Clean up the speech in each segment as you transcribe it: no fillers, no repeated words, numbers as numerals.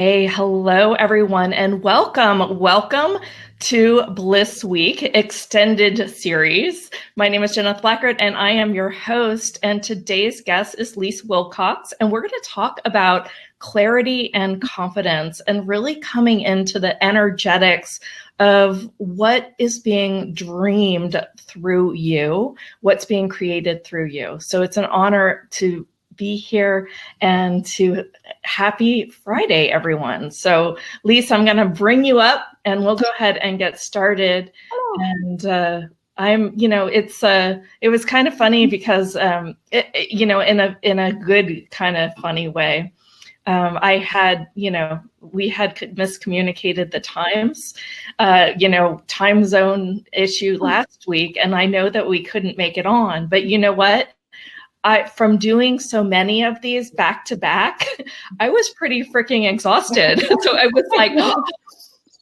Hey, hello everyone, and welcome to Bliss Week extended series. My name is Jeneth Blackert, and I am your host. And today's guest is Leisse Wilcox, and we're going to talk about clarity and confidence, and really coming into the energetics of what is being dreamed through you, what's being created through you. So it's an honor to be here and to happy Friday, everyone. So Leisse, I'm going to bring you up and we'll go ahead and get started. And it was kind of funny because, in a good kind of funny way. We had miscommunicated the times, time zone issue last week. And I know that we couldn't make it on, but you know what? From doing so many of these back to back, I was pretty freaking exhausted. So I was like, oh,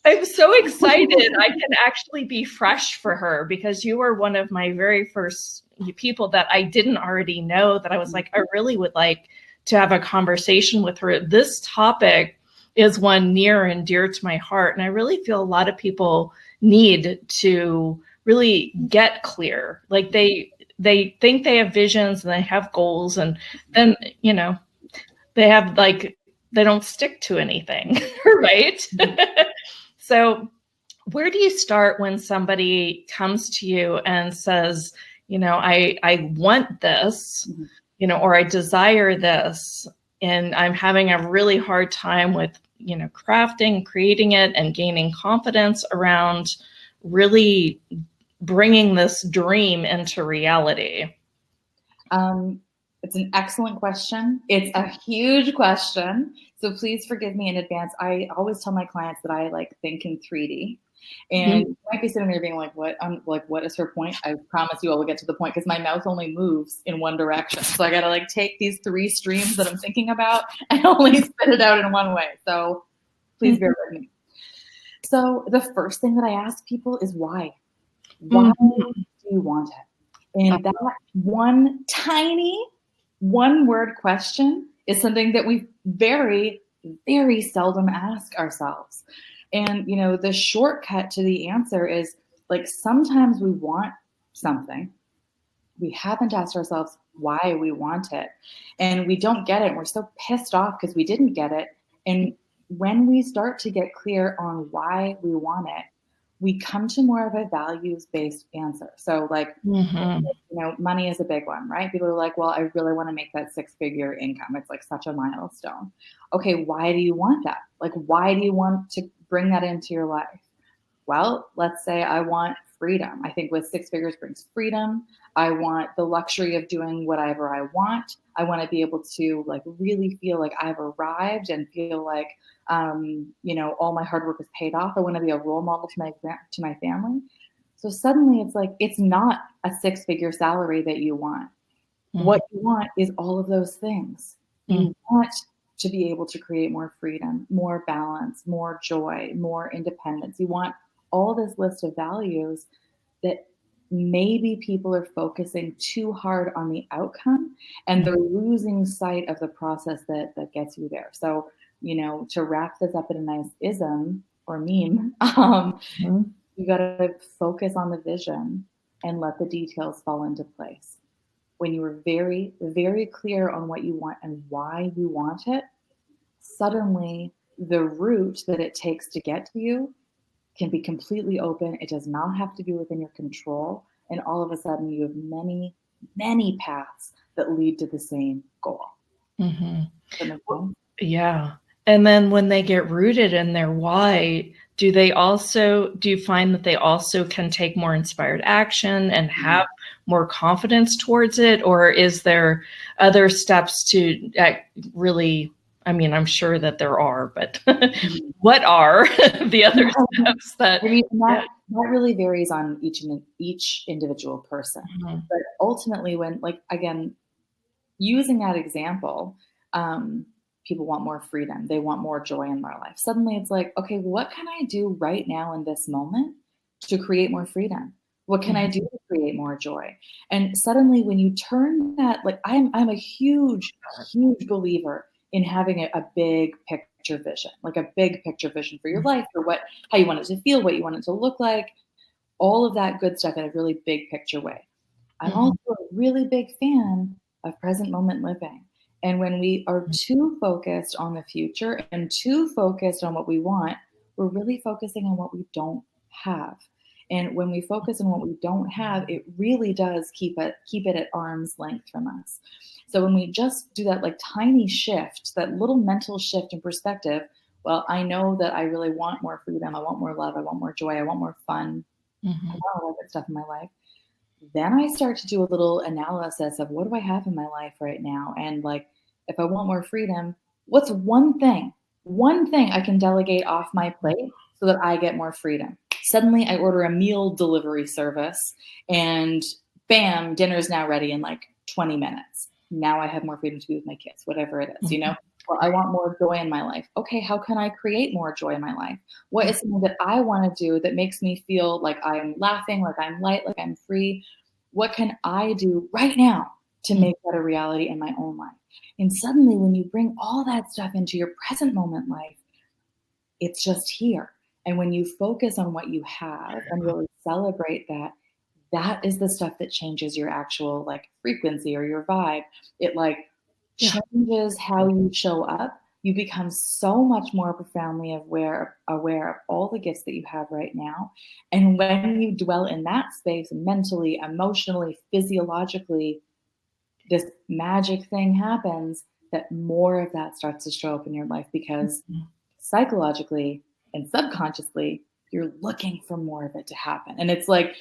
I'm so excited I can actually be fresh for her, because you were one of my very first people that I didn't already know that I was like, I really would like to have a conversation with her. This topic is one near and dear to my heart. And I really feel a lot of people need to really get clear. Like they think they have visions and they have goals, and then, they don't stick to anything, right? So where do you start when somebody comes to you and says, I want this, or I desire this, and I'm having a really hard time with, crafting, creating it, and gaining confidence around really bringing this dream into reality? It's an excellent question. It's a huge question. So please forgive me in advance. I always tell my clients that I think in 3D. And you might be sitting there being like, what? What is her point? I promise you I will get to the point, because my mouth only moves in one direction. So I got to take these 3 streams that I'm thinking about and only spit it out in one way. So please bear with me. So the first thing that I ask people is why? Why do you want it? And that one tiny one-word question is something that we very, very seldom ask ourselves. And, the shortcut to the answer is, sometimes we want something. We haven't asked ourselves why we want it. And we don't get it. And we're so pissed off because we didn't get it. And when we start to get clear on why we want it, we come to more of a values-based answer. So money is a big one, right? People are like, well, I really want to make that 6-figure income. It's such a milestone. Okay, why do you want that? Why do you want to bring that into your life? Well, let's say I want freedom. I think with 6 figures brings freedom. I want the luxury of doing whatever I want. I want to be able to really feel like I've arrived and feel like, all my hard work is paid off. I want to be a role model to my family. So suddenly it's not a 6-figure salary that you want. What you want is all of those things. You want to be able to create more freedom, more balance, more joy, more independence. You want all this list of values that maybe people are focusing too hard on the outcome, and they're losing sight of the process that gets you there. So, to wrap this up in a nice ism or meme, you got to focus on the vision and let the details fall into place. When you are very, very clear on what you want and why you want it, suddenly the route that it takes to get to you can be completely open. It does not have to be within your control. And all of a sudden you have many, many paths that lead to the same goal. Yeah. And then when they get rooted in their why, do you find that they also can take more inspired action and have more confidence towards it? Or is there other steps to really, I'm sure that there are, but what are the other steps that? That really varies on each individual person. But ultimately, when, again, using that example, people want more freedom. They want more joy in their life. Suddenly it's okay, what can I do right now in this moment to create more freedom? What can I do to create more joy? And suddenly when you turn that, I'm a huge, huge believer in having a big picture vision, like a big picture vision for your life, or how you want it to feel, what you want it to look like, all of that good stuff in a really big picture way. I'm also a really big fan of present moment living. And when we are too focused on the future and too focused on what we want, we're really focusing on what we don't have. And when we focus on what we don't have, it really does keep it at arm's length from us. So when we just do that like tiny shift, that little mental shift in perspective, well, I know that I really want more freedom. I want more love. I want more joy. I want more fun. I want all that stuff in my life. Then I start to do a little analysis of what do I have in my life right now? And like, if I want more freedom, what's one thing I can delegate off my plate so that I get more freedom? Suddenly I order a meal delivery service and bam, dinner's now ready in like 20 minutes. Now I have more freedom to be with my kids, whatever it is, Well, I want more joy in my life. Okay, how can I create more joy in my life? What is something that I want to do that makes me feel like I'm laughing, like I'm light, like I'm free? What can I do right now to make that a reality in my own life? And suddenly when you bring all that stuff into your present moment life, it's just here. And when you focus on what you have and really celebrate that, that is the stuff that changes your actual like frequency or your vibe. It like changes how you show up. You become so much more profoundly aware of all the gifts that you have right now. And when you dwell in that space mentally, emotionally, physiologically, this magic thing happens that more of that starts to show up in your life because psychologically and subconsciously, you're looking for more of it to happen. And it's like,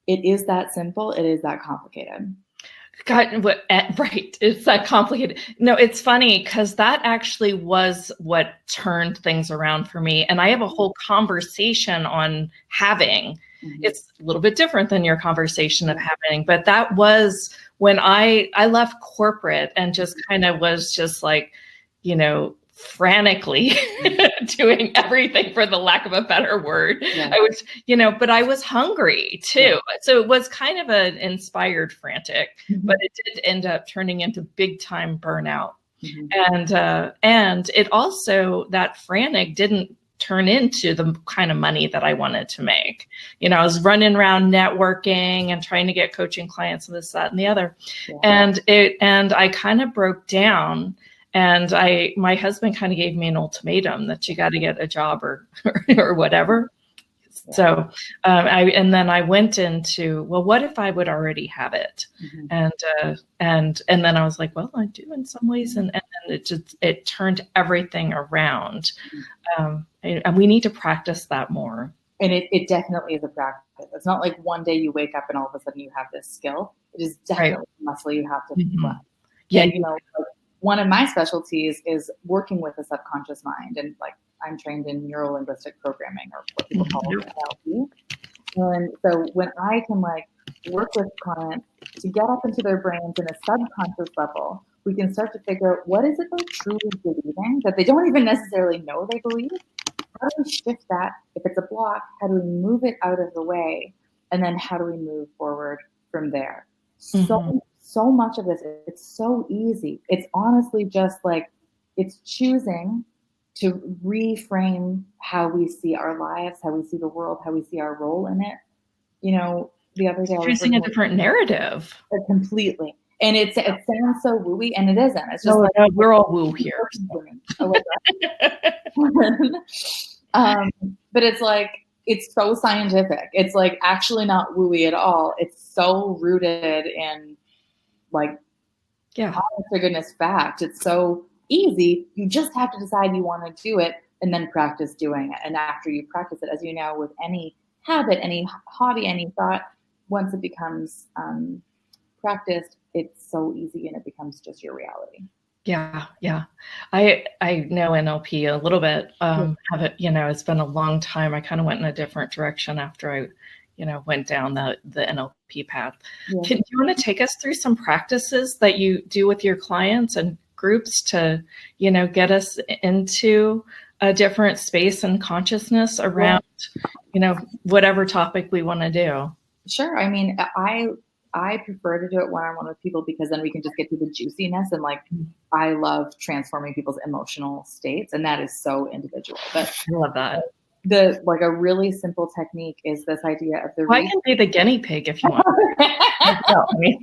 it is that simple. It is that complicated. Right. It's that complicated. No, it's funny because that actually was what turned things around for me. And I have a whole conversation on having. It's a little bit different than your conversation of having, but that was when I left corporate and just kind of was just like, frantically doing everything, for the lack of a better word. I was, but I was hungry too. So it was kind of an inspired frantic, but it did end up turning into big time burnout. And it also, that frantic didn't turn into the kind of money that I wanted to make. I was running around networking and trying to get coaching clients and this, that, and the other. And I kind of broke down. And my husband kind of gave me an ultimatum that you got to get a job or whatever. So then I went into, well, what if I would already have it? And then I was like, well, I do in some ways. And then it turned everything around. And we need to practice that more. And it definitely is a practice. It's not like one day you wake up and all of a sudden you have this skill. It is definitely a muscle you have to learn. Yeah. One of my specialties is working with the subconscious mind. And like, I'm trained in neuro-linguistic programming, or what people call NLP. And so when I can like work with clients to get up into their brains in a subconscious level, we can start to figure out what is it they're truly believing that they don't even necessarily know they believe. How do we shift that? If it's a block, how do we move it out of the way? And then how do we move forward from there? So much of this, it's so easy. It's honestly just like, it's choosing to reframe how we see our lives, how we see the world, how we see our role in it. The other day, choosing a different narrative. Completely. And it sounds so wooey, and it isn't. It's just no, we're all woo here. But it's like, it's so scientific. It's like actually not wooey at all. It's so rooted in like, honest to goodness fact. It's so easy. You just have to decide you want to do it and then practice doing it. And after you practice it, as you know, with any habit, any hobby, any thought, once it becomes practiced, it's so easy and it becomes just your reality. Yeah. I know NLP a little bit. Have it, it's been a long time. I kind of went in a different direction after I went down the NLP path. Do you want to take us through some practices that you do with your clients and groups to, get us into a different space and consciousness around, whatever topic we want to do? Sure. I mean, I prefer to do it one-on-one with people because then we can just get to the juiciness, and like, I love transforming people's emotional states, and that is so individual. But I love that. Like a really simple technique is this idea of the I can be the guinea pig if you want. No, I mean,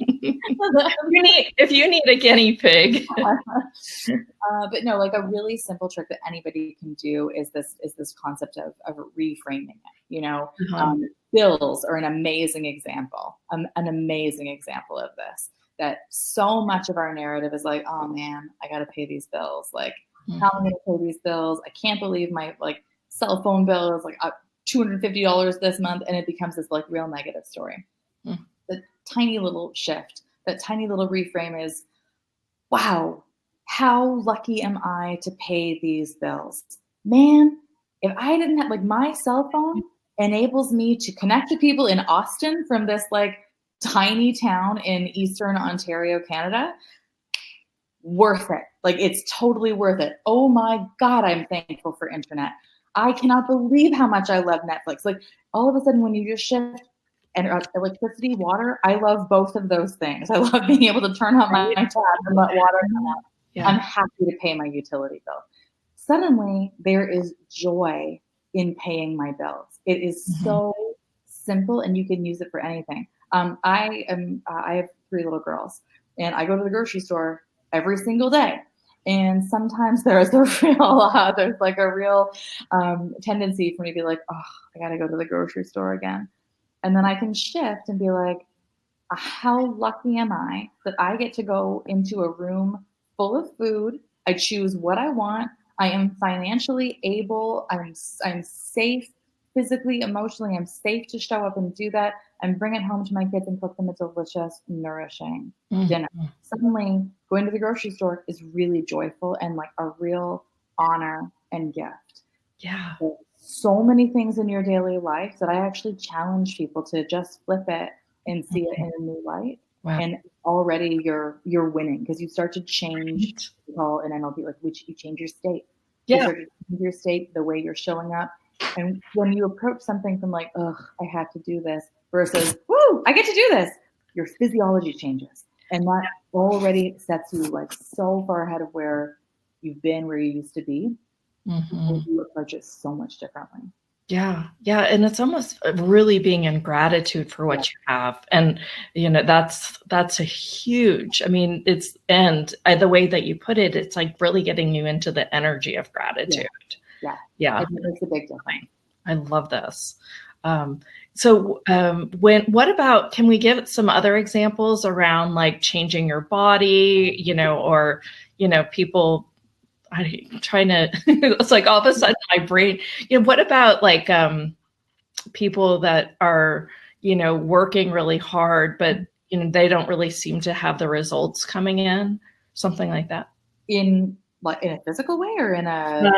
if you need a guinea pig. But no, like a really simple trick that anybody can do is this concept of reframing it. You know, bills are an amazing example of this. That so much of our narrative is like, oh man, I got to pay these bills. Like, how am I going to pay these bills? I can't believe my like cell phone bill is like $250 this month, and it becomes this like real negative story. The tiny little shift, that tiny little reframe is, wow, how lucky am I to pay these bills? Man, if I didn't have, like, my cell phone enables me to connect to people in Austin from this like tiny town in Eastern Ontario, Canada. Worth it. Like, it's totally worth it. Oh my God, I'm thankful for internet. I cannot believe how much I love Netflix. Like, all of a sudden when you just shift and electricity, water, I love both of those things. I love being able to turn on my tap and let water come out. Yeah. I'm happy to pay my utility bill. Suddenly there is joy in paying my bills. It is so simple, and you can use it for anything. I have 3 little girls, and I go to the grocery store every single day. And sometimes there's a real tendency for me to be like, oh, I got to go to the grocery store again. And then I can shift and be like, how lucky am I that I get to go into a room full of food. I choose what I want. I am financially able. I'm safe physically, emotionally. I'm safe to show up and do that and bring it home to my kids and cook them a delicious, nourishing dinner. Suddenly, going to the grocery store is really joyful and like a real honor and gift. Yeah. So many things in your daily life that I actually challenge people to just flip it and see it in a new light. Wow. And already you're winning, because you start to change in NLP, like, which you change your state. Yeah. You start to change your state, the way you're showing up. And when you approach something from like, ugh, I have to do this, versus, woo, I get to do this, your physiology changes. And that already sets you like so far ahead of where you've been, where you used to be. You approach it so much differently. Yeah. Yeah. And it's almost really being in gratitude for what you have. And, you know, that's a huge, I mean, the way that you put it, it's like really getting you into the energy of gratitude. Yeah. It makes a big difference. I love this. What about, can we give some other examples around like changing your body, you know, or, you know, people, I'm trying to, it's like all of a sudden my brain, you know, what about like people that are, you know, working really hard, but, you know, they don't really seem to have the results coming in, something like that? In a physical way or in a?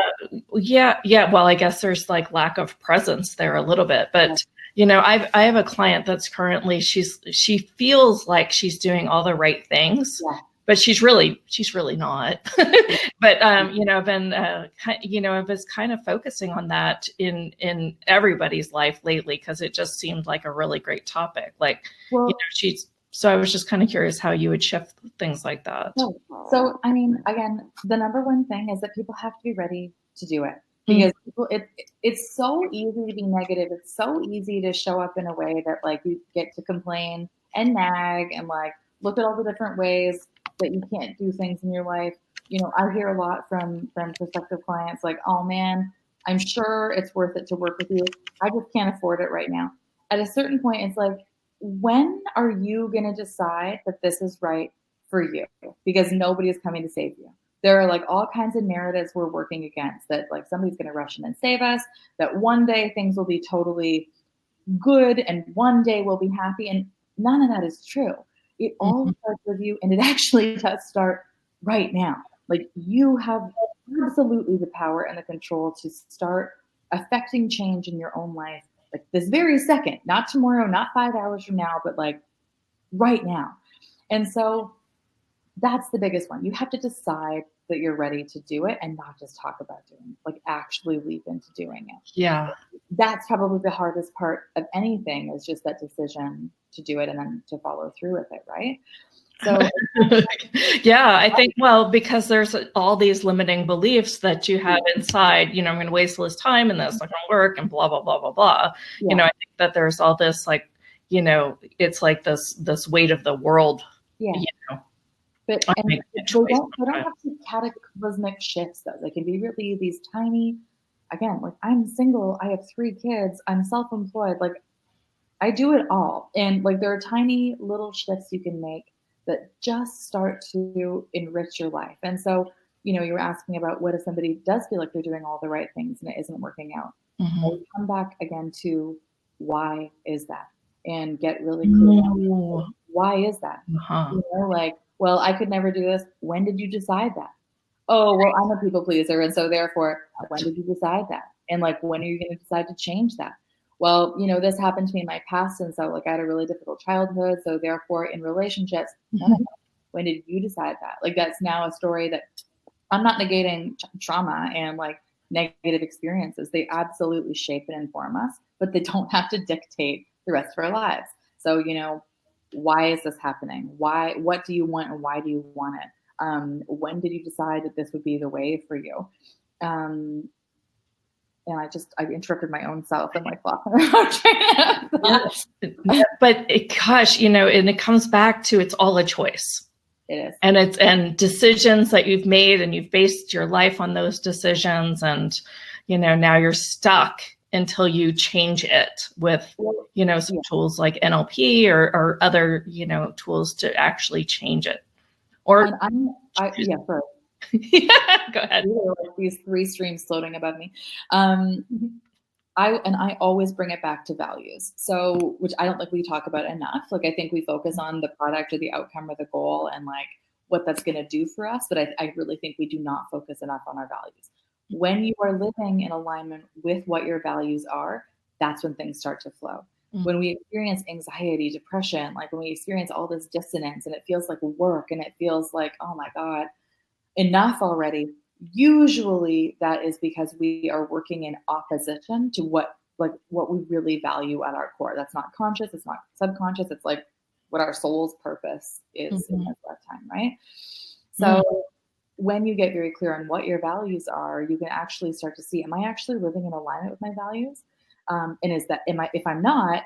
Yeah. Well, I guess there's like lack of presence there a little bit, but you know, I have a client that's currently, she feels like she's doing all the right things. But she's really not. But you know, I was kind of focusing on that in everybody's life lately, because it just seemed like a really great topic. Like, you know, so I was just kind of curious how you would shift things like that. So I mean, again, the number one thing is that people have to be ready to do it, because it's so easy to be negative. It's so easy to show up in a way that like you get to complain and nag and like look at all the different ways that you can't do things in your life. You know, I hear a lot from prospective clients like, oh man, I'm sure it's worth it to work with you. I just can't afford it right now. At a certain point, it's like, when are you going to decide that this is right for you? Because nobody is coming to save you. There are like all kinds of narratives we're working against, that like somebody's going to rush in and save us, that one day things will be totally good and one day we'll be happy. And none of that is true. It all starts with you, and it actually does start right now. Like, you have absolutely the power and the control to start affecting change in your own life, like this very second, not tomorrow, not 5 hours from now, but like right now. And so that's the biggest one. You have to decide that you're ready to do it and not just talk about doing it, like actually leap into doing it. Yeah. that's probably the hardest part of anything, is just that decision to do it and then to follow through with it, right? So yeah, I think, well, because there's all these limiting beliefs that you have inside, I'm going to waste all this time and that's not going to work and blah, blah, blah, blah, blah. Yeah. I think that there's all this, like, it's like this weight of the world, yeah. But I and make they a choice don't have to be cataclysmic shifts though. They can be really these tiny, again, like I'm single, I have 3 kids, I'm self-employed, like I do it all. And like there are tiny little shifts you can make that just start to enrich your life. And so, you were asking about what if somebody does feel like they're doing all the right things and it isn't working out. Mm-hmm. I come back again to why is that? And get really clear on why is that? Uh-huh. Like, well, I could never do this. When did you decide that? Oh, well, I'm a people pleaser. And so therefore, when did you decide that? And like, when are you going to decide to change that? Well, this happened to me in my past. And so like I had a really difficult childhood. So therefore in relationships, when did you decide that? Like, that's now a story that I'm not negating trauma and like negative experiences. They absolutely shape and inform us, but they don't have to dictate the rest of our lives. So, why is this happening? What do you want and why do you want it? When did you decide that this would be the way for you? And I interrupted my own self and like lost my But gosh, and it comes back to, it's all a choice. It is. And decisions that you've made, and you've based your life on those decisions, and now you're stuck until you change it with some tools like NLP or other tools to actually change it. Or yeah, first. Yeah, go ahead. Like these 3 streams floating above me. I always bring it back to values. So, which I don't think we talk about enough. Like, I think we focus on the product or the outcome or the goal and like what that's going to do for us. But I really think we do not focus enough on our values. When you are living in alignment with what your values are, that's when things start to flow. When we experience anxiety, depression, like when we experience all this dissonance and it feels like work and it feels like, oh my God, enough already. Usually that is because we are working in opposition to what we really value at our core. That's not conscious. It's not subconscious. It's like what our soul's purpose is in this lifetime, right? So when you get very clear on what your values are, you can actually start to see, am I actually living in alignment with my values? And if I'm not,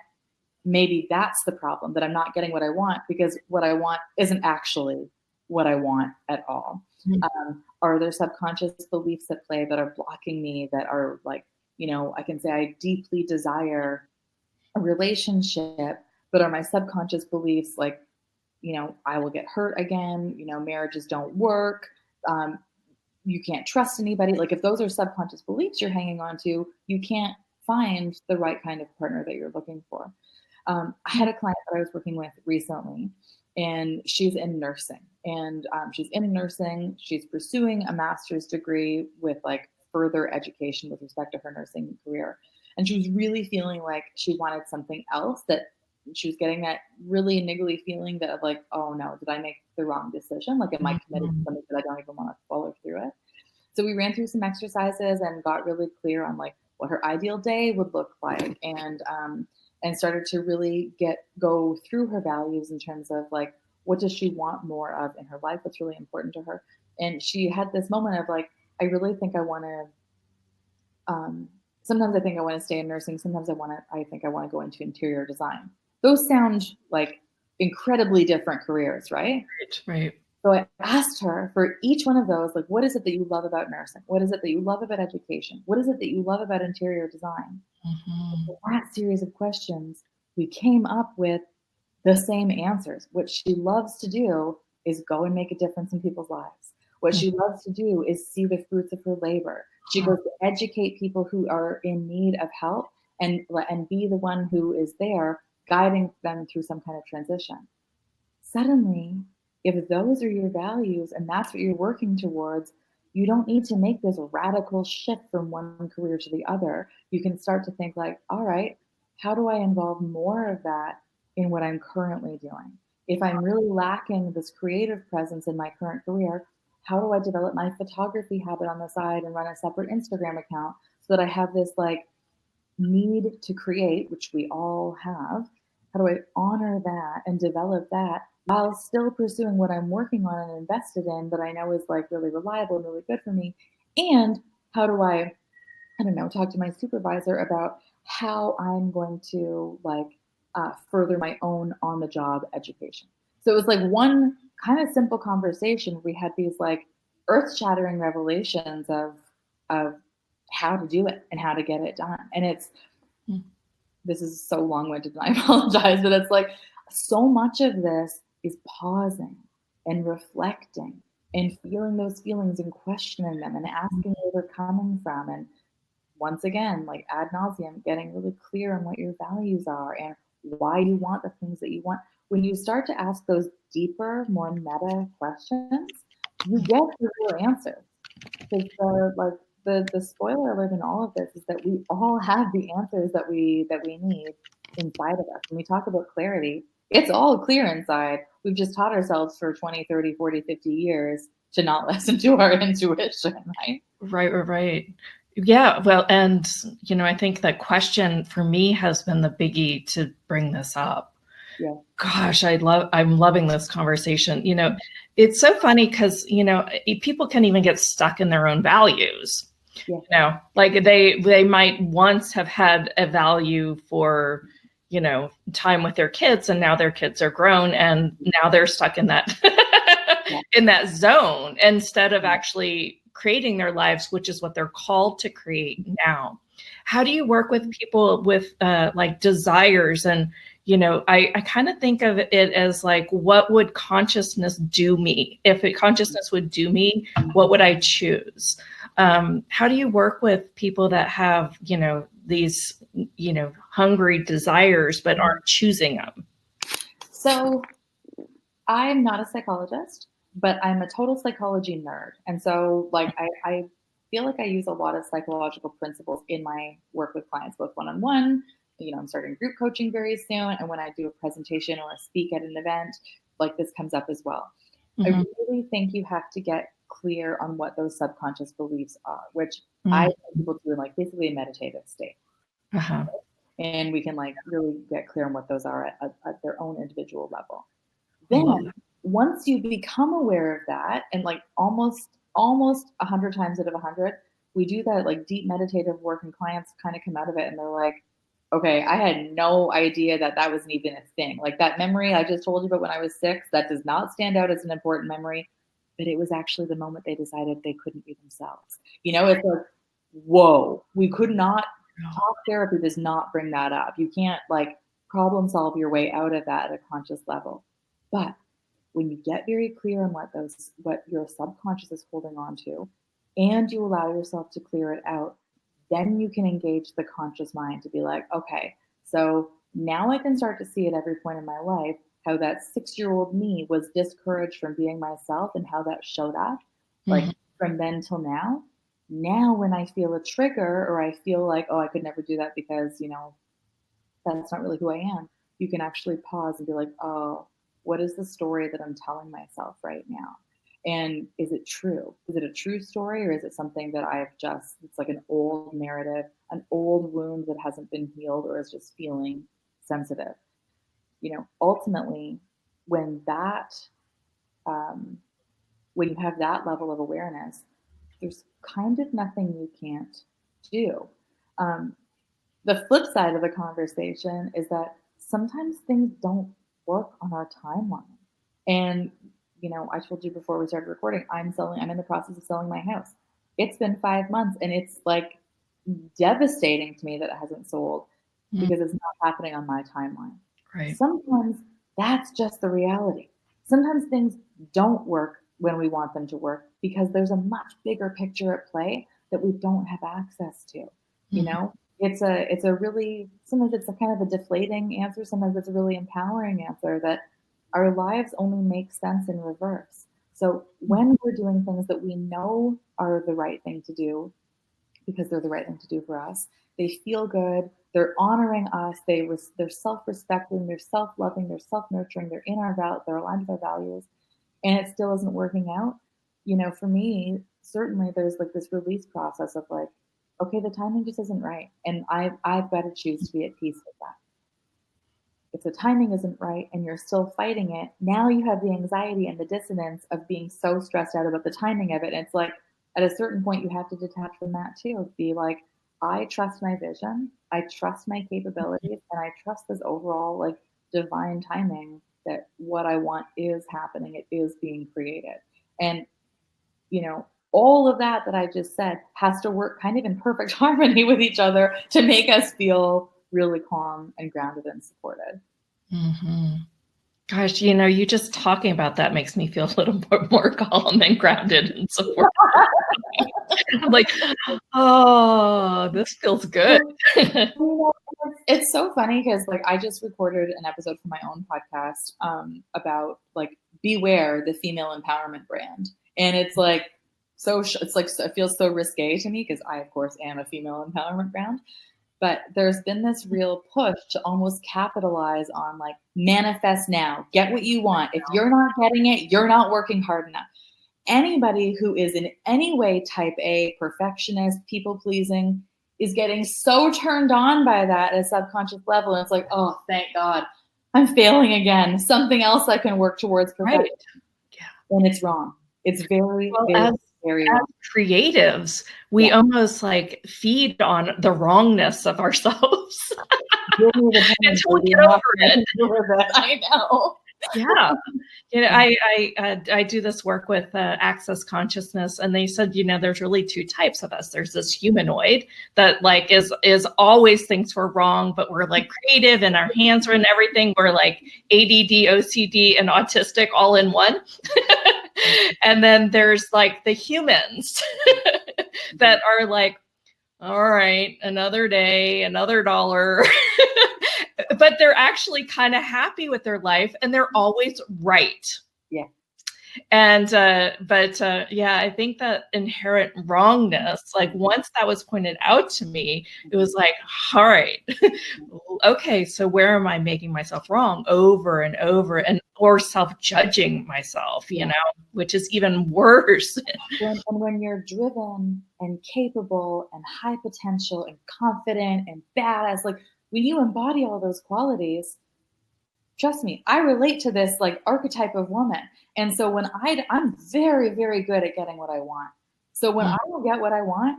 maybe that's the problem, that I'm not getting what I want because what I want isn't actually what I want at all. Are there subconscious beliefs at play that are blocking me, that are like, I can say I deeply desire a relationship, but are my subconscious beliefs like, I will get hurt again, marriages don't work, you can't trust anybody. Like if those are subconscious beliefs you're hanging on to, you can't find the right kind of partner that you're looking for. I had a client that I was working with recently, and she's in nursing. And she's pursuing a master's degree with like further education with respect to her nursing career. And she was really feeling like she wanted something else, that she was getting that really niggly feeling that like, oh no, did I make the wrong decision? Like, am I committed to something that I don't even want to follow through it? So we ran through some exercises and got really clear on like what her ideal day would look like, and started to really go through her values in terms of like, what does she want more of in her life? What's really important to her? And she had this moment of like, I really think I want to, sometimes I think I want to stay in nursing. Sometimes I think I want to go into interior design. Those sound like incredibly different careers, right? Right. So I asked her for each one of those, like, what is it that you love about nursing? What is it that you love about education? What is it that you love about interior design? That series of questions, we came up with the same answers. What she loves to do is go and make a difference in people's lives. What she loves to do is see the fruits of her labor. She goes to educate people who are in need of help and be the one who is there guiding them through some kind of transition. Suddenly, if those are your values and that's what you're working towards, you don't need to make this radical shift from one career to the other. You can start to think like, all right, how do I involve more of that in what I'm currently doing? If I'm really lacking this creative presence in my current career, how do I develop my photography habit on the side and run a separate Instagram account so that I have this like need to create, which we all have, how do I honor that and develop that while still pursuing what I'm working on and invested in that I know is like really reliable and really good for me? And how do I don't know, talk to my supervisor about how I'm going to further my own on the job education. So it was like one kind of simple conversation. We had these like earth shattering revelations of how to do it and how to get it done. And this is so long winded and I apologize, but it's like so much of this is pausing and reflecting and feeling those feelings and questioning them and asking where they're coming from. And once again, like ad nauseum, getting really clear on what your values are and why you want the things that you want. When you start to ask those deeper, more meta questions, you get the real answers. Because the spoiler alert in all of this is that we all have the answers that we need inside of us. When we talk about clarity, it's all clear inside. We've just taught ourselves for 20, 30, 40, 50 years to not listen to our intuition, right? Right. Yeah, well, and I think that question for me has been the biggie to bring this up. Yeah. Gosh, I'm loving this conversation. It's so funny because people can even get stuck in their own values. Yeah. Like they might once have had a value for time with their kids, and now their kids are grown, and now they're stuck in that in that zone instead of actually creating their lives, which is what they're called to create now. How do you work with people with like desires? And, I kind of think of it as like, what would consciousness do me? If consciousness would do me, what would I choose? How do you work with people that have, these, hungry desires, but aren't choosing them? So I'm not a psychologist, but I'm a total psychology nerd. And so like I feel like I use a lot of psychological principles in my work with clients, both one-on-one, I'm starting group coaching very soon. And when I do a presentation or I speak at an event, like this comes up as well. Mm-hmm. I really think you have to get clear on what those subconscious beliefs are, which I think people do in like basically a meditative state. Uh-huh. And we can like really get clear on what those are at their own individual level. Then once you become aware of that, and like almost 100 times out of 100, we do that like deep meditative work and clients kind of come out of it and they're like, okay, I had no idea that wasn't even a thing. Like that memory I just told you about when I was 6, that does not stand out as an important memory, but it was actually the moment they decided they couldn't be themselves. It's like, whoa, we could not, talk therapy does not bring that up. You can't like problem solve your way out of that at a conscious level. But when you get very clear on what your subconscious is holding on to, and you allow yourself to clear it out, then you can engage the conscious mind to be like, okay, so now I can start to see at every point in my life how that 6-year-old me was discouraged from being myself and how that showed up, like from then till now. Now when I feel a trigger or I feel like, oh, I could never do that because, that's not really who I am, you can actually pause and be like, oh, what is the story that I'm telling myself right now? And is it true? Is it a true story, or is it something that it's like an old narrative, an old wound that hasn't been healed or is just feeling sensitive? Ultimately, when you have that level of awareness, there's kind of nothing you can't do. The flip side of the conversation is that sometimes things don't work on our timeline. And, I told you before we started recording, I'm in the process of selling my house. It's been 5 months and it's like devastating to me that it hasn't sold because it's not happening on my timeline. Right. Sometimes that's just the reality. Sometimes things don't work when we want them to work because there's a much bigger picture at play that we don't have access to, It's a really, sometimes it's a kind of a deflating answer. Sometimes it's a really empowering answer that our lives only make sense in reverse. So when we're doing things that we know are the right thing to do, because they're the right thing to do for us, they feel good, they're honoring us, they're self-respecting, they're self-loving, they're self-nurturing, they're they're aligned with our values, and it still isn't working out. For me, certainly there's like this release process of like, okay, the timing just isn't right. And I've got to choose to be at peace with that. If the timing isn't right and you're still fighting it, now you have the anxiety and the dissonance of being so stressed out about the timing of it. And it's like, at a certain point, you have to detach from that too. Be like, I trust my vision, I trust my capabilities, and I trust this overall like divine timing that what I want is happening. It is being created. And, you know, all of that I just said has to work kind of in perfect harmony with each other to make us feel really calm and grounded and supported. Mm-hmm. Gosh, you know, you just talking about that makes me feel a little more calm and grounded and supported. I'm like, oh, this feels good. It's so funny because like I just recorded an episode for my own podcast about like beware the female empowerment brand, and it's like it feels so risque to me because I of course am a female empowerment brand. But there's been this real push to almost capitalize on like manifest now, get what you want. If you're not getting it, you're not working hard enough. Anybody who is in any way type A, perfectionist, people pleasing, is getting so turned on by that at a subconscious level. And it's like, oh, thank God, I'm failing again. Something else I can work towards perfection. Right. Yeah. And it's wrong. It's very, very as creatives, we almost like feed on the wrongness of ourselves until we get over it. I know. Yeah. You know, I do this work with Access Consciousness, and they said, you know, there's really two types of us. There's this humanoid that like is always thinks we're wrong, but we're like creative and our hands are in everything. We're like ADD, OCD, and autistic all in one. And then there's like the humans that are like, all right, another day, another dollar. But they're actually kind of happy with their life and they're always right. Yeah. And, yeah, I think that inherent wrongness, like once that was pointed out to me, it was like, all right, okay, so where am I making myself wrong over and over or self-judging myself, you know, which is even worse. And when you're driven and capable and high potential and confident and badass, like when you embody all those qualities, trust me, I relate to this like archetype of woman. And so when I'm very, very good at getting what I want. So when I don't get what I want,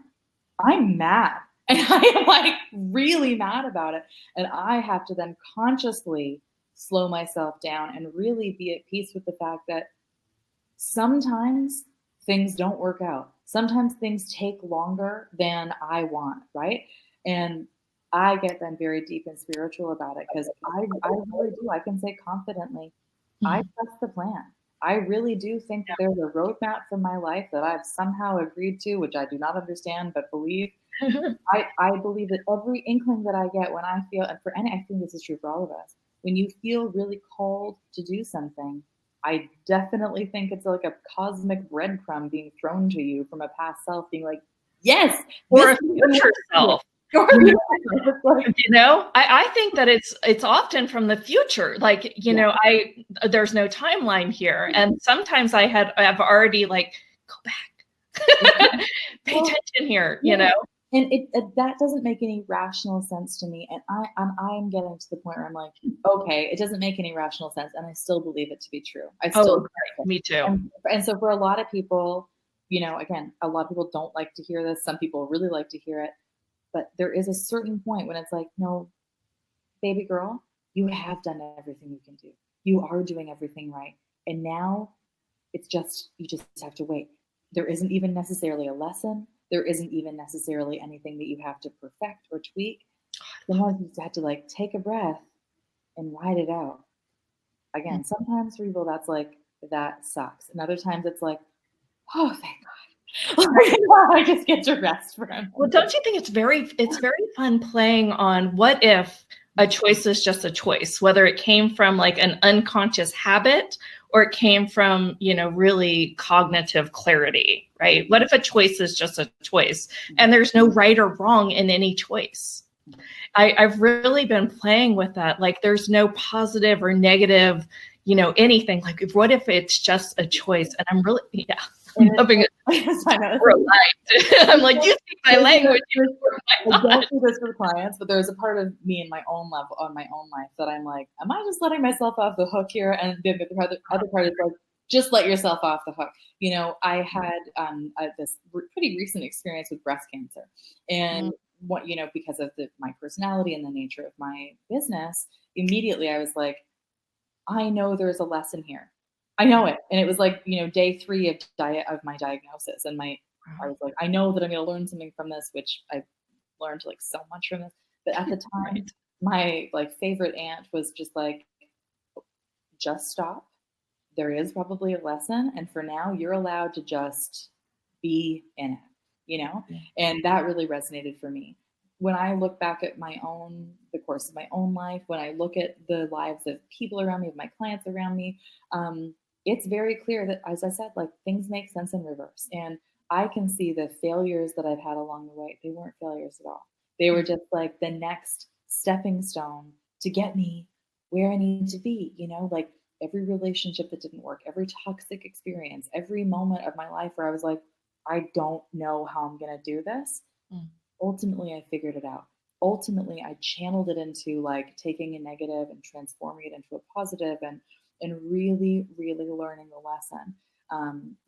I'm mad. And I am like really mad about it. And I have to then consciously slow myself down and really be at peace with the fact that sometimes things don't work out. Sometimes things take longer than I want, right? And I get then very deep and spiritual about it because I really do. I can say confidently, I trust the plan. I really do think that there's a roadmap for my life that I've somehow agreed to, which I do not understand, but believe. I believe that every inkling that I get when I feel, and I think this is true for all of us, when you feel really called to do something, I definitely think it's like a cosmic breadcrumb being thrown to you from a past self being like, yes, or a future self. You know, I think that it's often from the future. Like, you know, there's no timeline here. And sometimes I've already like, go back, pay attention here, you know? And that doesn't make any rational sense to me. And I'm getting to the point where I'm like, okay, it doesn't make any rational sense. And I still believe it to be true. Me too. And so for a lot of people, you know, again, a lot of people don't like to hear this. Some people really like to hear it. But there is a certain point when it's like, no, baby girl, you have done everything you can do. You are doing everything right. And now you just have to wait. There isn't even necessarily a lesson. There isn't even necessarily anything that you have to perfect or tweak. Sometimes you just have to like take a breath and ride it out. Again, sometimes for people that's like, that sucks. And other times it's like, oh, thank God. I just get to rest for him. Well, don't you think it's very fun playing on what if a choice is just a choice, whether it came from like an unconscious habit or it came from, you know, really cognitive clarity, right? What if a choice is just a choice and there's no right or wrong in any choice? I've really been playing with that. Like there's no positive or negative, you know, anything. Like what if it's just a choice? And I'm really, I'm having I'm like, you speak my language. I don't do this with clients, but there's a part of me in my own level, on my own life, that I'm like, am I just letting myself off the hook here? And the other part is like, just let yourself off the hook. You know, I had this pretty recent experience with breast cancer, and what, you know, because of my personality and the nature of my business, immediately I was like, I know there's a lesson here. I know it. And it was like, you know, day 3 of my diagnosis. And I was like, I know that I'm going to learn something from this, which I learned like so much from this. But at the time, my like favorite aunt was just like, just stop. There is probably a lesson. And for now, you're allowed to just be in it, you know? And that really resonated for me. When I look back at the course of my own life, when I look at the lives of people around me, of my clients around me, it's very clear that, as I said, like things make sense in reverse. And I can see the failures that I've had along the way. They weren't failures at all. They were just like the next stepping stone to get me where I need to be, you know, like every relationship that didn't work, every toxic experience, every moment of my life where I was like, I don't know how I'm going to do this. Ultimately, I figured it out. Ultimately, I channeled it into like taking a negative and transforming it into a positive, and really, really learning the lesson.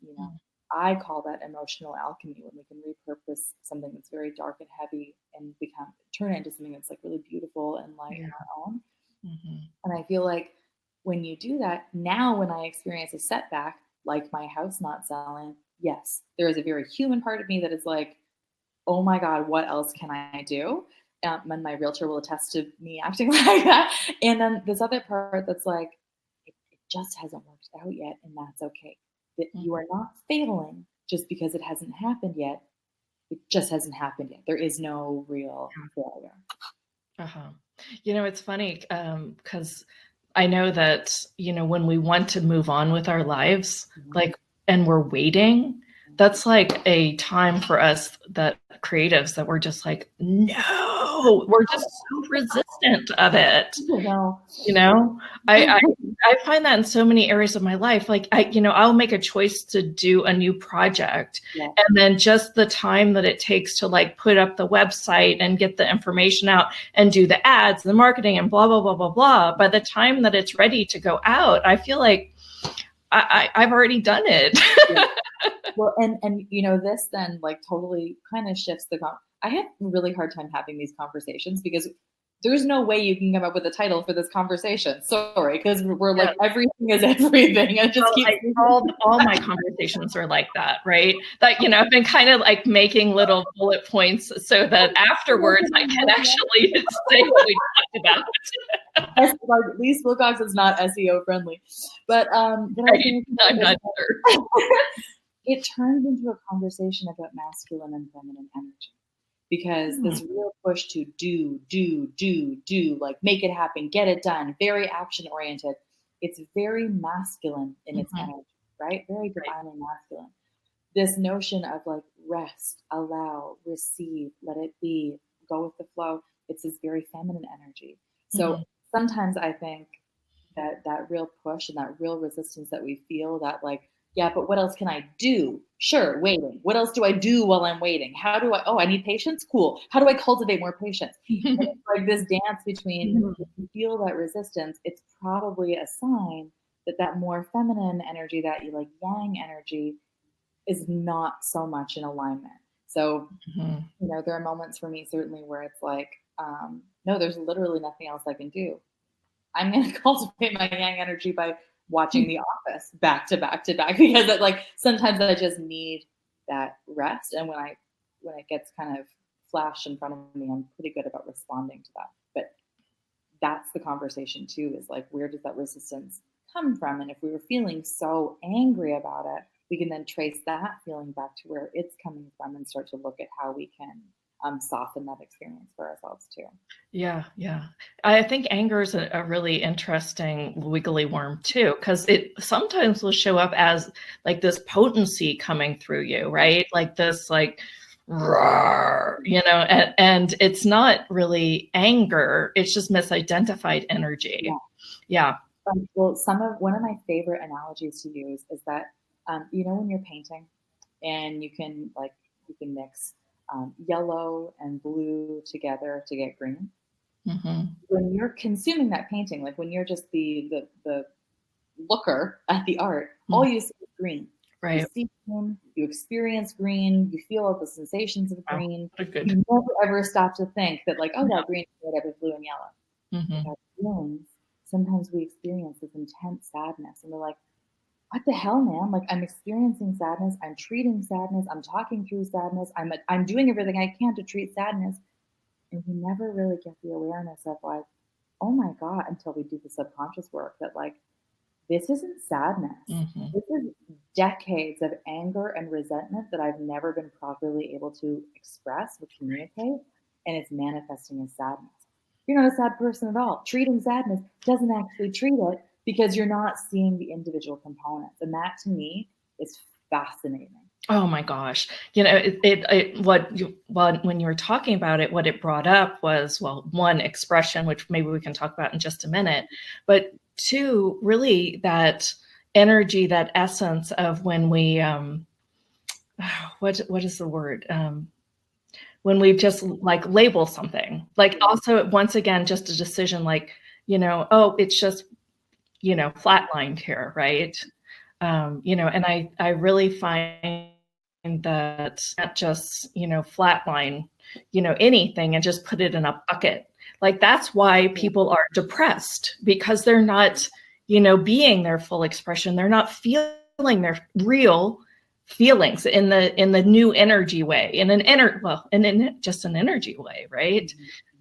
You know, I call that emotional alchemy, when we can repurpose something that's very dark and heavy and turn it into something that's like really beautiful and light on our own. And I feel like when you do that, now when I experience a setback, like my house not selling, yes, there is a very human part of me that is like, oh my God, what else can I do? And my realtor will attest to me acting like that. And then this other part that's like, it just hasn't worked out yet, and that's okay. That you are not failing just because it hasn't happened yet. It just hasn't happened yet. There is no real failure. You know, it's funny because I know that, you know, when we want to move on with our lives, like, and we're waiting, that's like a time for us, that creatives, that we're just like, no, we're just so resistant of it. You know, I find that in so many areas of my life. Like I'll make a choice to do a new project, and then just the time that it takes to like put up the website and get the information out and do the ads, the marketing, and blah, blah, blah, blah, blah. By the time that it's ready to go out, I feel like I've already done it. Well, and you know, this then like totally kind of shifts I have a really hard time having these conversations because there's no way you can come up with a title for this conversation. Sorry, because we're like, everything is everything. And just all my conversations are like that, right? That, you know, I've been kind of like making little bullet points so that afterwards I can actually say what we talked about. Like, Leisse Wilcox is not SEO friendly, but I'm not sure. It turns into a conversation about masculine and feminine energy, because this real push to do, like make it happen, get it done, very action oriented. It's very masculine in its energy, right? Very divinely masculine. This notion of like rest, allow, receive, let it be, go with the flow. It's this very feminine energy. So sometimes I think that real push and that real resistance that we feel, that like, yeah, but what else can I do? Sure, waiting. What else do I do while I'm waiting? How do I need patience? Cool. How do I cultivate more patience? It's like this dance between, if you feel that resistance, it's probably a sign that more feminine energy, that you like yang energy, is not so much in alignment. So, you know, there are moments for me certainly where it's like, no, there's literally nothing else I can do. I'm going to cultivate my yang energy by watching The Office back to back to back, because it, like, sometimes I just need that rest. And when it gets kind of flashed in front of me, I'm pretty good about responding to that. But that's the conversation too, is like, where does that resistance come from? And if we were feeling so angry about it, we can then trace that feeling back to where it's coming from and start to look at how we can soften that experience for ourselves too. Yeah. I think anger is a really interesting wiggly worm too, because it sometimes will show up as like this potency coming through you, right? Like this, like, roar, you know, and it's not really anger. It's just misidentified energy. Yeah. Well, one of my favorite analogies to use is that, you know, when you're painting and you can mix yellow and blue together to get green. When you're consuming that painting, like when you're just the looker at the art, all you see is green. Right. You see green, you experience green, you feel all the sensations of green. Oh, good. You never ever stop to think that, like, oh, that green is made up of blue and yellow. With our feelings, sometimes we experience this intense sadness, and we're like, what the hell, man? Like, I'm experiencing sadness, I'm treating sadness, I'm talking through sadness, I'm doing everything I can to treat sadness, and we never really get the awareness of, like, oh my God, until we do the subconscious work, that, like, this isn't sadness. This is decades of anger and resentment that I've never been properly able to express or communicate, and it's manifesting as sadness. You're not a sad person at all. Treating sadness doesn't actually treat it, because you're not seeing the individual components. And that, to me, is fascinating. Oh my gosh. You know, when you were talking about it, what it brought up was, well, one, expression, which maybe we can talk about in just a minute, but two, really that energy, that essence of when we, what is the word? When we just like label something, like also, once again, just a decision, like, you know, oh, it's just, you know, flatlined here, right? You know, and I really find that not just, you know, flatline, you know, anything and just put it in a bucket. Like, that's why people are depressed, because they're not, you know, being their full expression. They're not feeling their real feelings in the new energy way, in just an energy way, right?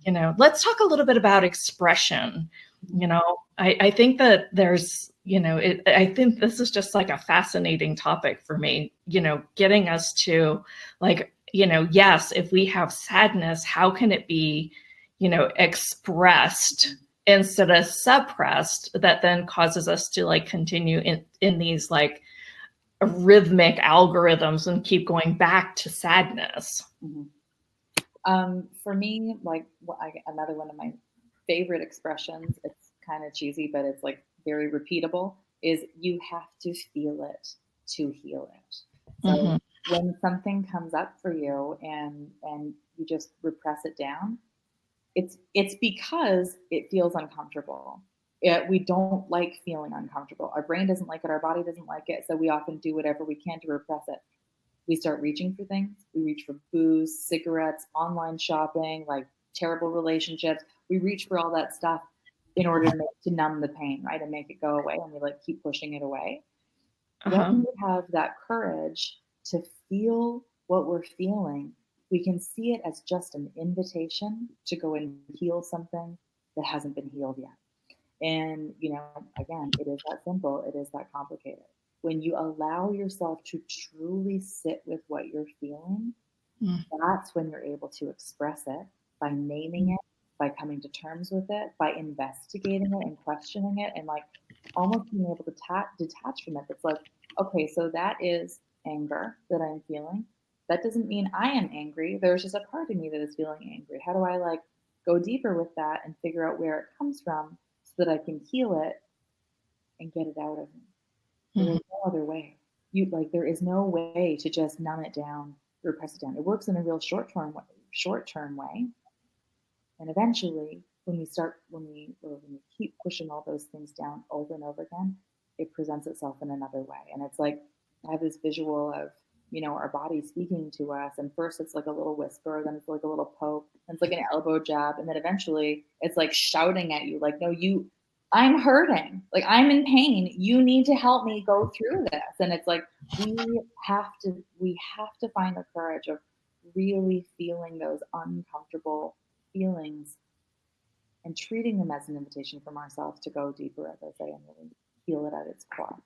You know, let's talk a little bit about expression. You know, I think that there's, you know, I think this is just like a fascinating topic for me, you know, getting us to, like, you know, yes, if we have sadness, how can it be, you know, expressed instead of suppressed, that then causes us to, like, continue in these, like, rhythmic algorithms and keep going back to sadness. For me, like, another one of my favorite expressions, it's kind of cheesy, but it's like very repeatable, is you have to feel it to heal it. So when something comes up for you and you just repress it down, it's because it feels uncomfortable. We don't like feeling uncomfortable. Our brain doesn't like it, our body doesn't like it, so we often do whatever we can to repress it. We start reaching for things. We reach for booze, cigarettes, online shopping, like terrible relationships. We reach for all that stuff in order to numb the pain, right? And make it go away. And we, like, keep pushing it away. When we have that courage to feel what we're feeling, we can see it as just an invitation to go and heal something that hasn't been healed yet. And, you know, again, it is that simple. It is that complicated. When you allow yourself to truly sit with what you're feeling, that's when you're able to express it by naming it, by coming to terms with it, by investigating it and questioning it, and, like, almost being able to detach from it. It's like, okay, so that is anger that I'm feeling. That doesn't mean I am angry. There's just a part of me that is feeling angry. How do I, like, go deeper with that and figure out where it comes from so that I can heal it and get it out of me? There is no other way. There is no way to just numb it down, repress it down. It works in a real short-term way. And eventually, when we keep pushing all those things down over and over again, it presents itself in another way. And it's like, I have this visual of, you know, our body speaking to us. And first it's like a little whisper, then it's like a little poke, then it's like an elbow jab. And then eventually it's like shouting at you, like, no, I'm hurting, like, I'm in pain. You need to help me go through this. And it's like, we have to find the courage of really feeling those uncomfortable feelings and treating them as an invitation from ourselves to go deeper, as I say, and really heal it at its core.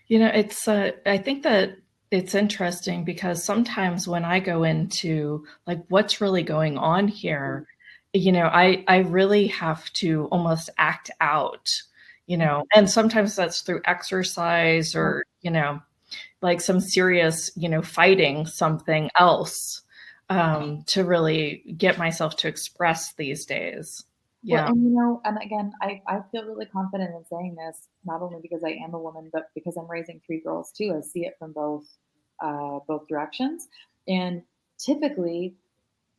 You know, it's, I think that it's interesting because sometimes when I go into, like, what's really going on here, you know, I really have to almost act out, you know, and sometimes that's through exercise or, you know, like some serious, you know, fighting something else to really get myself to express these days. Yeah. Well, and you know, and again, I feel really confident in saying this, not only because I am a woman, but because I'm raising 3 girls too. I see it from both directions. And typically,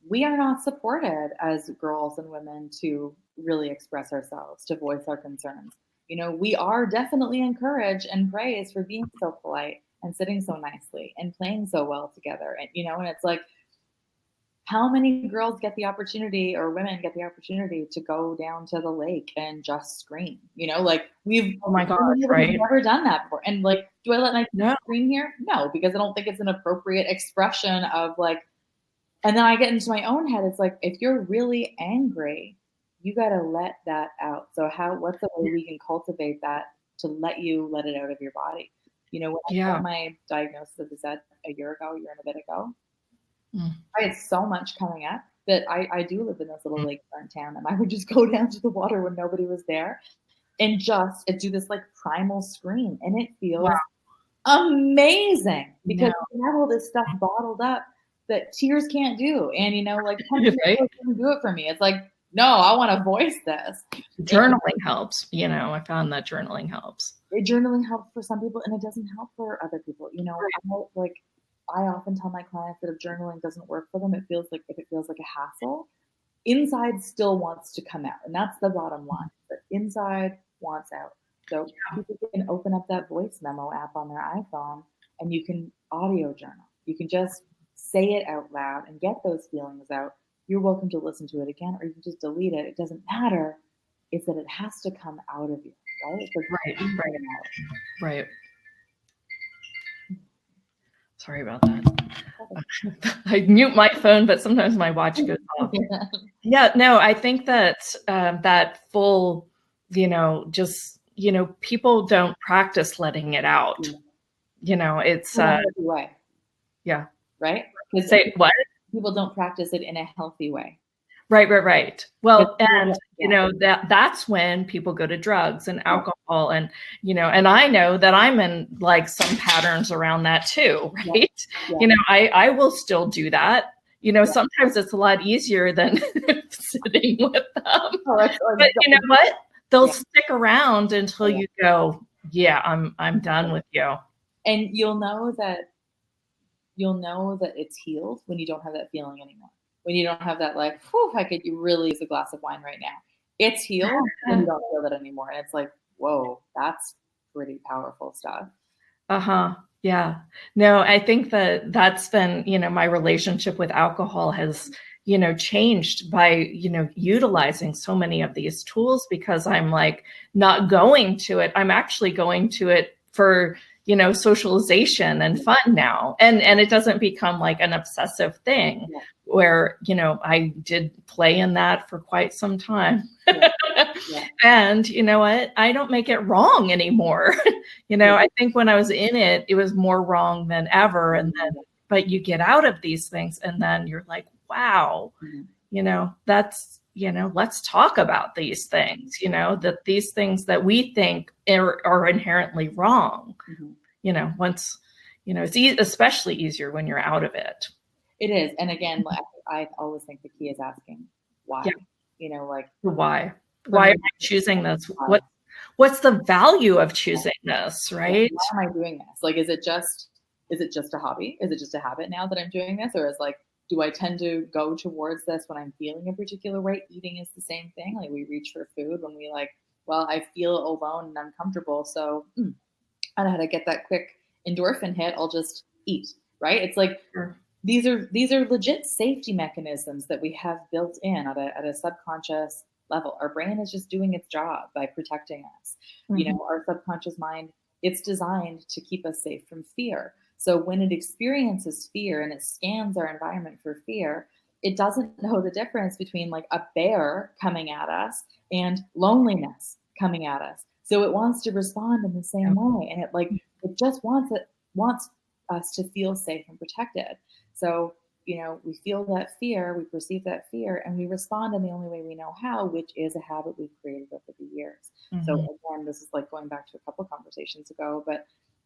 we are not supported as girls and women to really express ourselves, to voice our concerns. You know, we are definitely encouraged and praised for being so polite and sitting so nicely and playing so well together. And, you know, and it's like, how many girls get the opportunity or women get the opportunity to go down to the lake and just scream? You know, like Oh my gosh, we've right? never done that before. And like, do I let my No. scream here? No, because I don't think it's an appropriate expression of like, and then I get into my own head. It's like, if you're really angry, you got to let that out. So what's the way we can cultivate that to let it out of your body? You know, when I got my diagnosis of this a year and a bit ago, I had so much coming up that I do live in this little lakefront town, and I would just go down to the water when nobody was there and just do this like primal scream, and it feels amazing because you have all this stuff bottled up that tears can't do. And you know, like Right? doesn't do it for me. It's like, no, I want to voice this. Journaling helps. You know, I found that journaling helps. Journaling helps for some people, and it doesn't help for other people. You know, I often tell my clients that if journaling doesn't work for them, if it feels like a hassle, inside still wants to come out. And that's the bottom line. But inside wants out. So people can open up that voice memo app on their iPhone and you can audio journal. You can just say it out loud and get those feelings out. You're welcome to listen to it again, or you can just delete it. It doesn't matter. It's that it has to come out of you, right? Right. Sorry about that. I mute my phone, but sometimes my watch goes off. Yeah, no, I think that that full, you know, just, you know, people don't practice letting it out. You know, it's in a healthy way. Yeah. Right? Say what? People don't practice it in a healthy way. Right. Well, and you know, that's when people go to drugs and alcohol and, you know, and I know that I'm in like some patterns around that too, right? You know, I will still do that. You know, sometimes it's a lot easier than sitting with them. But you know what? They'll stick around until you go, yeah, I'm done with you. And you'll know that it's healed when you don't have that feeling anymore. When you don't have that like, whew, I could really use a glass of wine right now. It's healed when you don't feel that anymore. And it's like, whoa, that's pretty powerful stuff. Yeah. No, I think that that's been, you know, my relationship with alcohol has, you know, changed by, you know, utilizing so many of these tools because I'm like not going to it. I'm actually going to it for, you know, socialization and fun now. And it doesn't become like an obsessive thing where, you know, I did play in that for quite some time. And you know what? I don't make it wrong anymore. You know, I think when I was in it, it was more wrong than ever. And then, but you get out of these things and then you're like, wow, you know, that's, you know, let's talk about these things, you know, that these things that we think are inherently wrong, you know, once, you know, it's especially easier when you're out of it. It is. And again, I always think the key is asking why, you know, like why am I choosing this? What's the value of choosing this, right? Why am I doing this? Like, is it just a hobby? Is it just a habit now that I'm doing this? Or is like, do I tend to go towards this when I'm feeling a particular way? Eating is the same thing. Like we reach for food when we like, well, I feel alone and uncomfortable. So I know how to get that quick endorphin hit. I'll just eat, right? It's like, these are legit safety mechanisms that we have built in at a subconscious level. Our brain is just doing its job by protecting us. You know, our subconscious mind, it's designed to keep us safe from fear. So when it experiences fear and it scans our environment for fear, it doesn't know the difference between like a bear coming at us and loneliness coming at us. So it wants to respond in the same way. And it just wants us to feel safe and protected. So, you know, we feel that fear, we perceive that fear, and we respond in the only way we know how, which is a habit we've created over the years. So again, this is like going back to a couple of conversations ago, but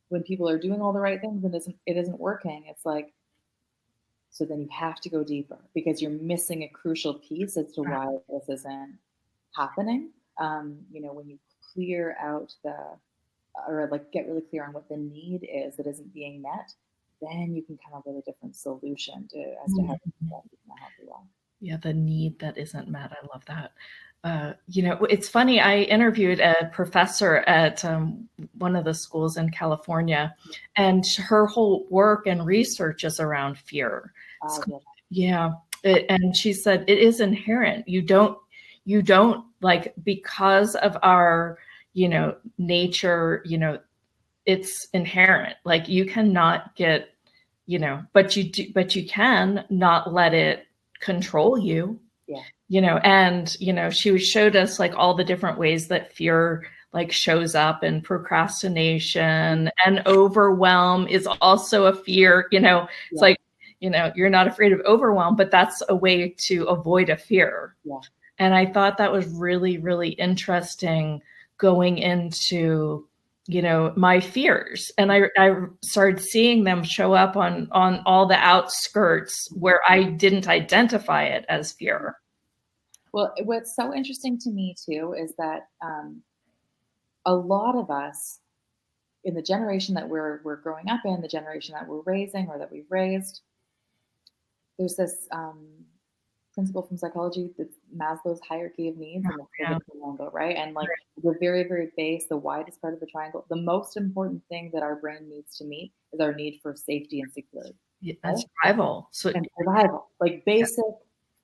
when people are doing all the right things and it isn't working, it's like, so then you have to go deeper because you're missing a crucial piece as to why this isn't happening. When you clear out or like get really clear on what the need is that isn't being met, then you can come up with a different solution as to how to help you well. Yeah, the need that isn't met. I love that. It's funny. I interviewed a professor at one of the schools in California, and her whole work and research is around fear. And she said it is inherent. You don't like, because of our, nature, it's inherent. Like, you cannot get, but you can not let it control you. And she showed us like all the different ways that fear like shows up, and procrastination and overwhelm is also a fear. It's like, you're not afraid of overwhelm, but that's a way to avoid a fear. And I thought that was really, really interesting, going into my fears. And I started seeing them show up on all the outskirts where I didn't identify it as fear. Well, what's so interesting to me too is that a lot of us in the generation that we're growing up in, the generation that we're raising or that we've raised, there's this principle from psychology, that's Maslow's hierarchy of needs, and the triangle, right? And like the very, very base, the widest part of the triangle, the most important thing that our brain needs to meet is our need for safety and security. And survival. And survival, like basic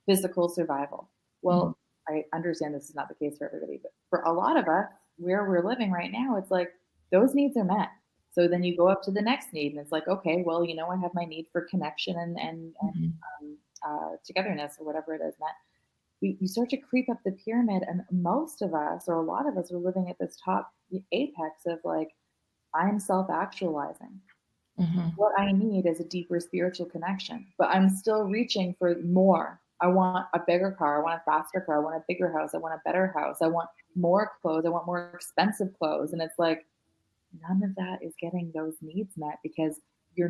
physical survival. Well, I understand this is not the case for everybody, but for a lot of us, where we're living right now, it's like those needs are met. So then you go up to the next need, and it's like, okay, well, I have my need for connection and togetherness, or whatever it is met. You start to creep up the pyramid, and most of us, or a lot of us, are living at this top apex of like, I'm self-actualizing. What I need is a deeper spiritual connection, but I'm still reaching for more. I want a bigger car. I want a faster car. I want a bigger house. I want a better house. I want more clothes. I want more expensive clothes. And it's like, none of that is getting those needs met, because your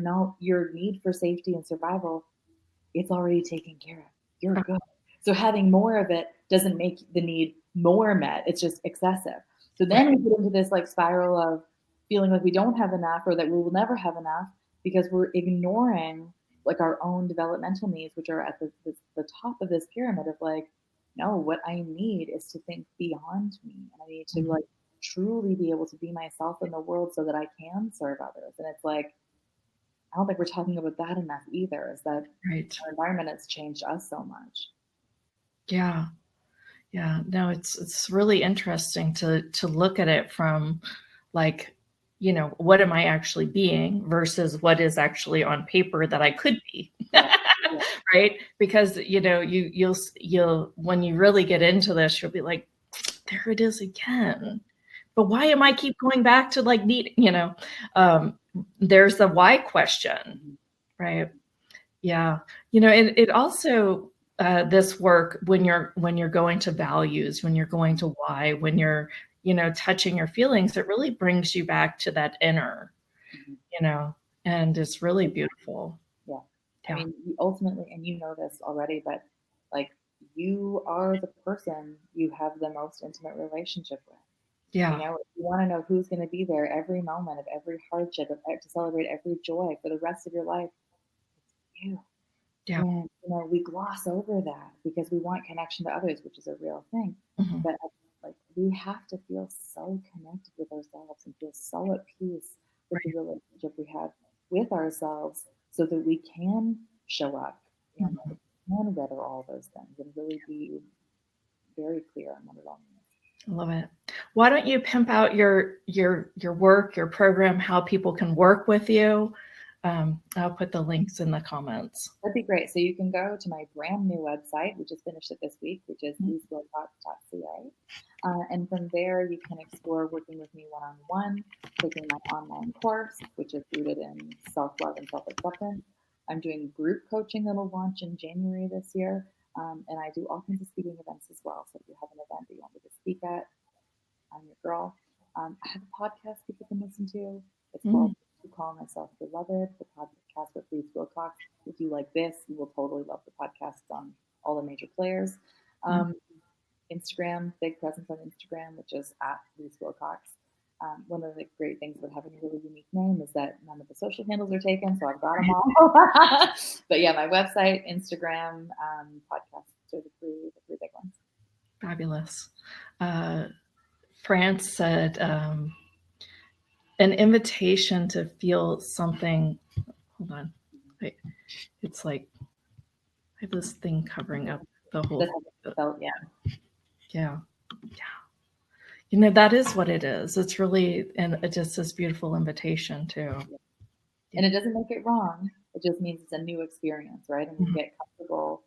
need for safety and survival, it's already taken care of. You're good. So having more of it doesn't make the need more met. It's just excessive. So then we get into this like spiral of feeling like we don't have enough, or that we will never have enough, because we're ignoring like our own developmental needs, which are at the top of this pyramid of like, no, what I need is to think beyond me. And I need to like truly be able to be myself in the world so that I can serve others. And it's like, I don't think we're talking about that enough either, is that our environment has changed us so much. Yeah. No, it's really interesting to look at it from like, what am I actually being versus what is actually on paper that I could be. Right? Because, you'll when you really get into this, you'll be like, there it is again. But why am I keep going back to like need, there's the why question, right? Yeah. It also, this work, when you're going to values, when you're going to why, when you're, touching your feelings, it really brings you back to that inner, and it's really beautiful. I mean, ultimately, and you know this already, but like, you are the person you have the most intimate relationship with. If you want to know who's going to be there every moment of every hardship, to celebrate every joy for the rest of your life, it's you. And we gloss over that because we want connection to others, which is a real thing. But like, we have to feel so connected with ourselves and feel so at peace with the relationship we have with ourselves, so that we can show up and can weather all those things and really be very clear on what it all means. I love it. Why don't you pimp out your work, your program, how people can work with you? I'll put the links in the comments. That'd be great. So you can go to my brand new website. We just finished it this week, which is leissewilcox.ca. And from there, you can explore working with me one-on-one, taking my online course, which is rooted in self-love and self-acceptance. I'm doing group coaching that'll launch in January this year. And I do all kinds of speaking events as well. So if you have an event that you want me to speak at, I'm your girl. I have a podcast people can listen to. It's called To Call Myself Beloved, the podcast with Leisse Wilcox. If you like this, you will totally love the podcast. It's on all the major players. Instagram, big presence on Instagram, which is at Leisse Wilcox. One of the great things about having a really unique name is that none of the social handles are taken, so I've got them all. But yeah, my website, Instagram, podcasts are the three big ones. Fabulous. France said, an invitation to feel something. Hold on. It's like I have this thing covering up the whole thing. Yeah. You know, that is what it is. It's really just this beautiful invitation too. And it doesn't make it wrong. It just means it's a new experience, right? And we get comfortable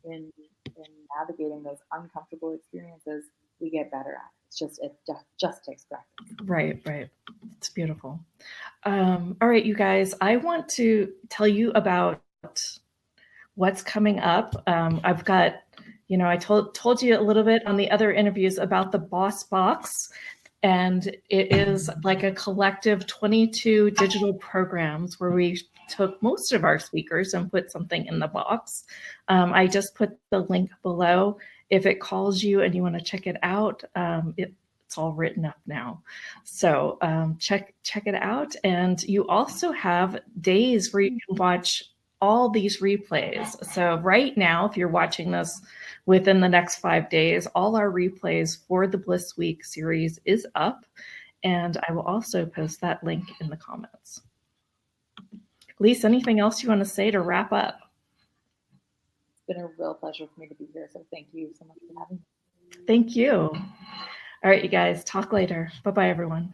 in navigating those uncomfortable experiences. We get better at it. It just takes practice. Right. It's beautiful. All right, you guys, I want to tell you about what's coming up. I've got, I told you a little bit on the other interviews about the Boss Box, and it is like a collective 22 digital programs where we took most of our speakers and put something in the box. I just put the link below. If it calls you and you want to check it out, it's all written up now. So check it out. And you also have days where you can watch all these replays. So right now, if you're watching this within the next 5 days, all our replays for the Bliss Week series is up. And I will also post that link in the comments. Leisse, anything else you want to say to wrap up? It's been a real pleasure for me to be here. So thank you so much for having me. Thank you. All right, you guys, talk later. Bye-bye, everyone.